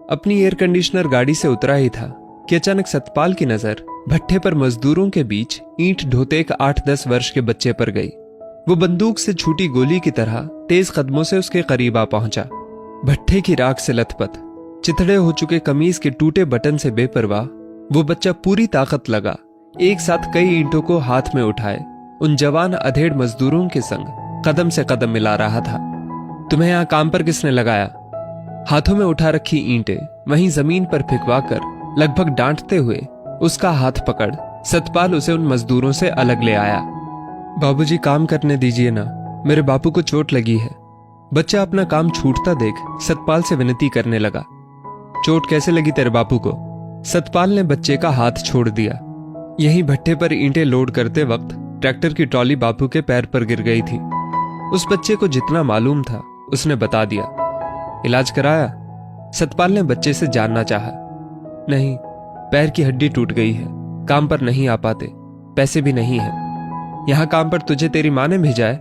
अपनी air conditioner गाड़ी से उतरा ही था कि अचानक सतपाल की नजर भट्ठे पर मजदूरों के बीच ईंट ढोते एक 8-10 वर्ष के बच्चे पर गई। वो बंदूक से छूटी गोली की तरह तेज कदमों से उसके करीब आ पहुंचा। भट्ठे की राख से लथपथ, चिथड़े हो चुके कमीज के टूटे बटन से बेपरवाह वो बच्चा पूरी ताकत लगा एक साथ कई ईंटों को हाथ में उठाए उन जवान अधेड़ मजदूरों के संग कदम से कदम मिला रहा था। तुम्हें यहां काम पर किसने लगाया? हाथों में उठा रखी ईंटें वहीं जमीन पर फिकवा कर लगभग डांटते हुए उसका हाथ पकड़ सतपाल उसे उन मजदूरों से अलग ले आया। बाबूजी, काम करने दीजिए ना, मेरे बापू को चोट लगी है। बच्चा अपना काम छूटता देख सतपाल से विनती करने लगा। चोट कैसे लगी तेरे बापू को? सतपाल ने बच्चे का हाथ छोड़ दिया। यहीं भट्ठे पर ईंटें लोड करते वक्त ट्रैक्टर की ट्रॉली बापू के पैर पर गिर गई थी। उस बच्चे को जितना मालूम था उसने बता दिया। इलाज कराया? सतपाल ने बच्चे से जानना चाहा। नहीं, पैर की हड्डी टूट गई है, काम पर नहीं आ पाते, पैसे भी नहीं है। यहां काम पर तुझे तेरी माँ ने भेजा है?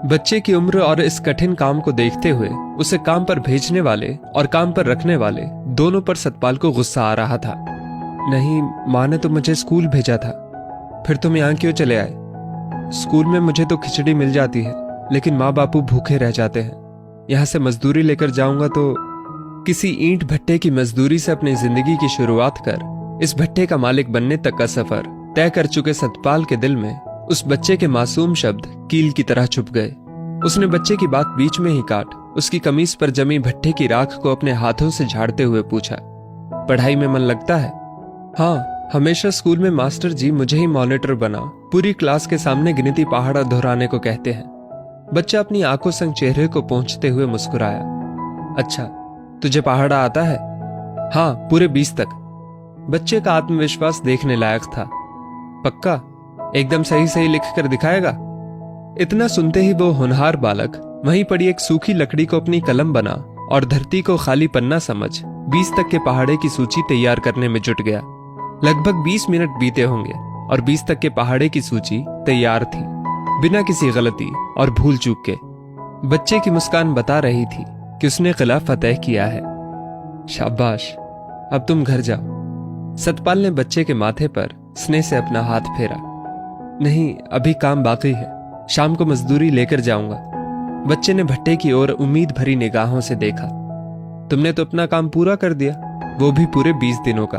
बच्चे की उम्र और इस कठिन काम को देखते हुए उसे काम पर भेजने वाले और काम पर रखने वाले दोनों पर सतपाल को गुस्सा आ रहा था। नहीं, माँ ने तो मुझे स्कूल भेजा था। फिर तुम यहां क्यों चले आए? स्कूल में मुझे तो खिचड़ी मिल जाती है, लेकिन माँ बापू भूखे रह जाते हैं। यहां से मजदूरी लेकर जाऊंगा तो किसी ईंट भट्टे की मजदूरी से अपनी जिंदगी की शुरुआत कर इस भट्टे का मालिक बनने तक का सफर तय कर चुके सतपाल के दिल में उस बच्चे के मासूम शब्द कील की तरह छुप गए। उसने बच्चे की बात बीच में ही काट उसकी कमीज पर जमी भट्टे की राख को अपने हाथों से झाड़ते हुए पूछा, पढ़ाई में मन लगता है? हाँ, हमेशा स्कूल में मास्टर जी मुझे ही मॉनिटर बना पूरी क्लास के सामने गिनती पहाड़ा दोहराने को कहते हैं। बच्चा अपनी आंखों संग चेहरे को पोंछते हुए मुस्कुराया। अच्छा, तुझे पहाड़ा आता है? हाँ, पूरे 20 तक। बच्चे का आत्मविश्वास देखने लायक था। पक्का? एकदम सही सही लिख कर दिखाएगा? इतना सुनते ही वो होनहार बालक वहीं पड़ी एक सूखी लकड़ी को अपनी कलम बना और धरती को खाली पन्ना समझ 20 तक के पहाड़े की सूची तैयार करने में जुट गया। लगभग 20 मिनट बीते होंगे और 20 तक के पहाड़े की सूची तैयार थी, बिना किसी गलती और भूल चूक के। बच्चे की मुस्कान बता रही थी कि उसने किला फतेह किया है। शाबाश, अब तुम घर जाओ। सतपाल ने बच्चे के माथे पर स्नेह से अपना हाथ फेरा। नहीं, अभी काम बाकी है, शाम को मजदूरी लेकर जाऊंगा। बच्चे ने भट्टे की ओर उम्मीद भरी निगाहों से देखा। तुमने तो अपना काम पूरा कर दिया, वो भी पूरे 20 दिनों का।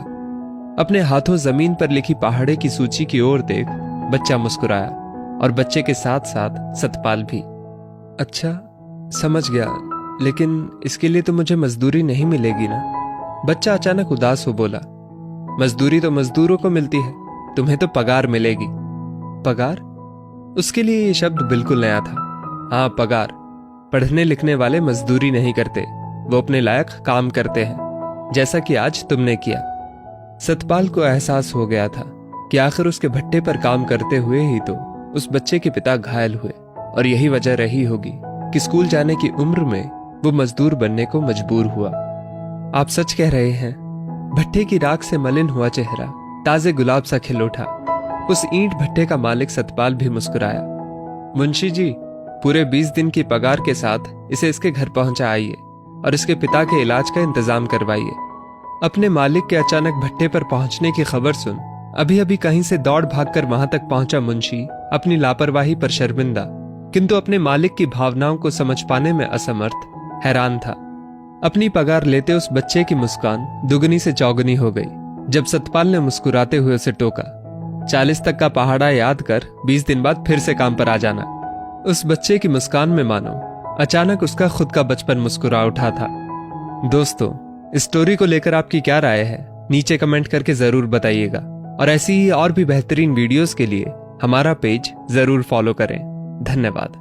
अपने हाथों जमीन पर लिखी पहाड़े की सूची की ओर देख बच्चा मुस्कुराया और बच्चे के साथ साथ सतपाल भी। अच्छा, समझ गया, लेकिन इसके लिए तो मुझे मजदूरी नहीं मिलेगी ना? बच्चा अचानक उदास हो बोला। मजदूरी तो मजदूरों को मिलती है, तुम्हें तो पगार मिलेगी। पगार? उसके लिए ये शब्द बिल्कुल नया था। हाँ, पगार। पढ़ने लिखने वाले मजदूरी नहीं करते, वो अपने लायक काम करते हैं, जैसा कि आज तुमने किया। सतपाल को एहसास हो गया था कि आखिर उसके भट्टे पर काम करते हुए ही तो उस बच्चे के पिता घायल हुए, और यही वजह रही होगी कि स्कूल जाने की उम्र में वो मजदूर बनने को मजबूर हुआ। आप सच कह रहे हैं। भट्टे की राख से मलिन हुआ चेहरा ताजे गुलाब सा खिल उठा। उस ईंट भट्टे का मालिक सतपाल भी मुस्कुराया। मुंशी जी, पूरे 20 दिन की पगार के साथ इसे इसके घर पहुंचाइए और इसके पिता के इलाज का इंतजाम करवाइए। अपने मालिक के अचानक भट्टे पर पहुंचने की खबर सुन अभी अभी कहीं से दौड़ भागकर वहां तक पहुंचा मुंशी अपनी लापरवाही पर शर्मिंदा, किंतु अपने मालिक की भावनाओं को समझ पाने में असमर्थ, हैरान था। अपनी पगार लेते उस बच्चे की मुस्कान दुगनी से चौगुनी हो गई जब सतपाल ने मुस्कुराते हुए उसे टोका, 40 तक का पहाड़ा याद कर 20 दिन बाद फिर से काम पर आ जाना। उस बच्चे की मुस्कान में मानो अचानक उसका खुद का बचपन मुस्कुरा उठा था। दोस्तों, इस स्टोरी को लेकर आपकी क्या राय है? नीचे कमेंट करके जरूर बताइएगा, और ऐसी ही और भी बेहतरीन वीडियोस के लिए हमारा पेज जरूर फॉलो करें। धन्यवाद।